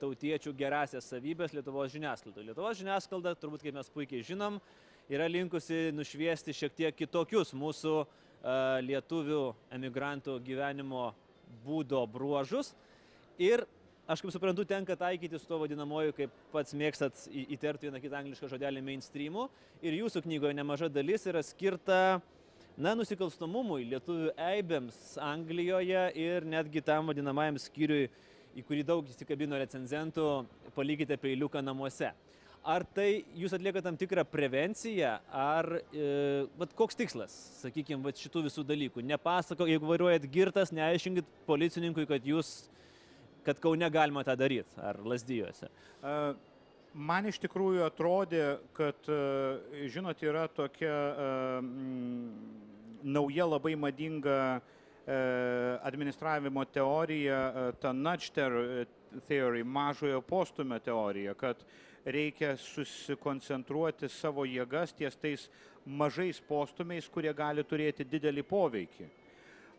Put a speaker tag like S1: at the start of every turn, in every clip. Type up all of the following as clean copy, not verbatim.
S1: tautiečių gerąsias savybės Lietuvos žiniasklaidoje. Lietuvos žiniasklaida, turbūt kaip mes puikiai žinom, yra linkusi nušviesti šiek tiek kitokius mūsų lietuvių emigrantų gyvenimo būdo bruožus. Ir aš kaip suprantu, tenka taikyti su to vadinamoju, kaip pats mėgstat įterpti vieną kitą anglišką žodelį mainstreamu. Ir jūsų knygoje nemaža dalis yra skirta nusikalstamumui, lietuvių eibėms Anglijoje ir netgi tam vadinamajam skyriui, į kurį daug įsikabino recenzentų, palikite peiliuką namuose. Ar tai jūs atliekate tam tikrą prevenciją, ar koks tikslas, sakykime, šitų visų dalykų? Nepasako, jeigu vairuojat girtas, neaiškinkit policininkui, kad Kaune galima tą daryti, ar Lazdijuose?
S2: Man iš tikrųjų atrodė, kad, žinot, yra tokia nauja labai madinga administravimo teorija, ta nudge theory, mažojo postumio teorija, kad reikia susikoncentruoti savo jėgas ties tais mažais postumiais, kurie gali turėti didelį poveikį.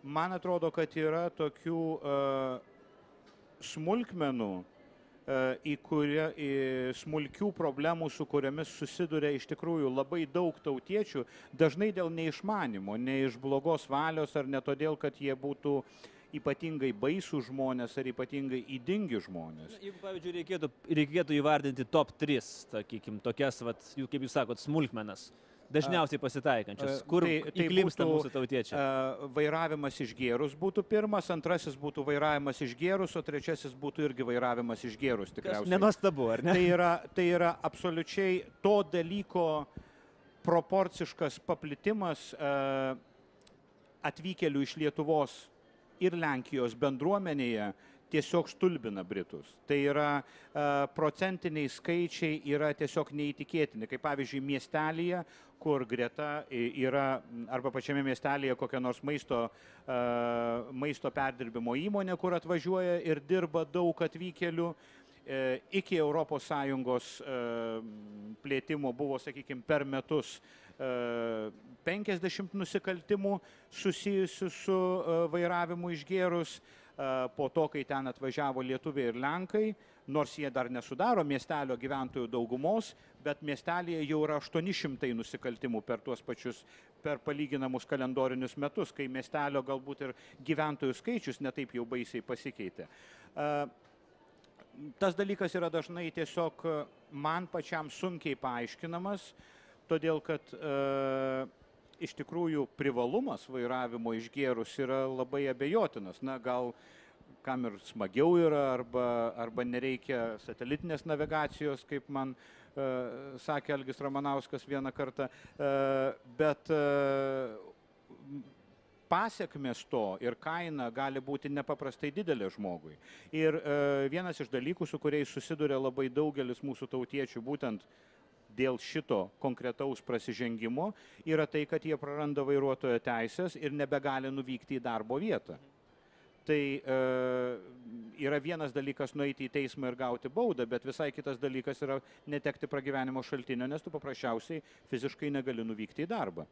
S2: Man atrodo, kad yra tokių smulkmenų, smulkių problemų, su kuriomis susiduria iš tikrųjų labai daug tautiečių, dažnai dėl neišmanimo, ne iš blogos valios ar ne todėl, kad jie būtų ypatingai baisų žmonės ar ypatingai įdingi žmonės.
S1: Jeigu, pavyzdžiui, reikėtų įvardinti top 3, sakykim, tokias, kaip jūs sakot, smulkmenas, dažniausiai pasitaikančias, kur įklimpsta mūsų tautiečiai.
S2: Vairavimas išgėrus būtų pirmas, antrasis būtų vairavimas išgėrus, o trečiasis būtų irgi vairavimas išgėrus tikriausiai.
S1: Nenuostabu, ar ne?
S2: Tai yra absoliučiai to dalyko proporciškas paplitimas atvykėlių iš Lietuvos ir Lenkijos bendruomenėje tiesiog stulbina Britus. Tai yra procentiniai skaičiai yra tiesiog neįtikėtini. Kaip pavyzdžiui miestelyje, kur greta yra, arba pačiame miestelėje kokia nors maisto perdirbimo įmonė, kur atvažiuoja ir dirba daug atvykėlių. Iki ES plėtimo buvo, sakykime, per metus 50 nusikaltimų susijusių su vairavimu išgėrus. Po to, kai ten atvažiavo lietuviai ir lenkai, nors jie dar nesudaro miestelio gyventojų daugumos, bet miestelėje jau yra 800 nusikaltimų per palyginamus kalendorinius metus, kai miestelio galbūt ir gyventojų skaičius netaip jau baisiai pasikeitė. Tas dalykas yra dažnai tiesiog man pačiam sunkiai paaiškinamas, todėl kad iš tikrųjų privalumas vairavimo išgėrus yra labai abejotinas. Na, gal kam ir smagiau yra, arba nereikia satelitinės navigacijos, kaip man sakė Algis Ramanauskas vieną kartą, bet pasiekmės to ir kaina gali būti nepaprastai didelė žmogui. Ir vienas iš dalykų, su kuriais susiduria labai daugelis mūsų tautiečių, būtent dėl šito konkretaus prasižengimo, yra tai, kad jie praranda vairuotojo teisės ir nebegali nuvykti į darbo vietą. Tai yra vienas dalykas nueiti į teismą ir gauti baudą, bet visai kitas dalykas yra netekti pragyvenimo šaltinio, nes tu paprasčiausiai fiziškai negali nuvykti į darbą.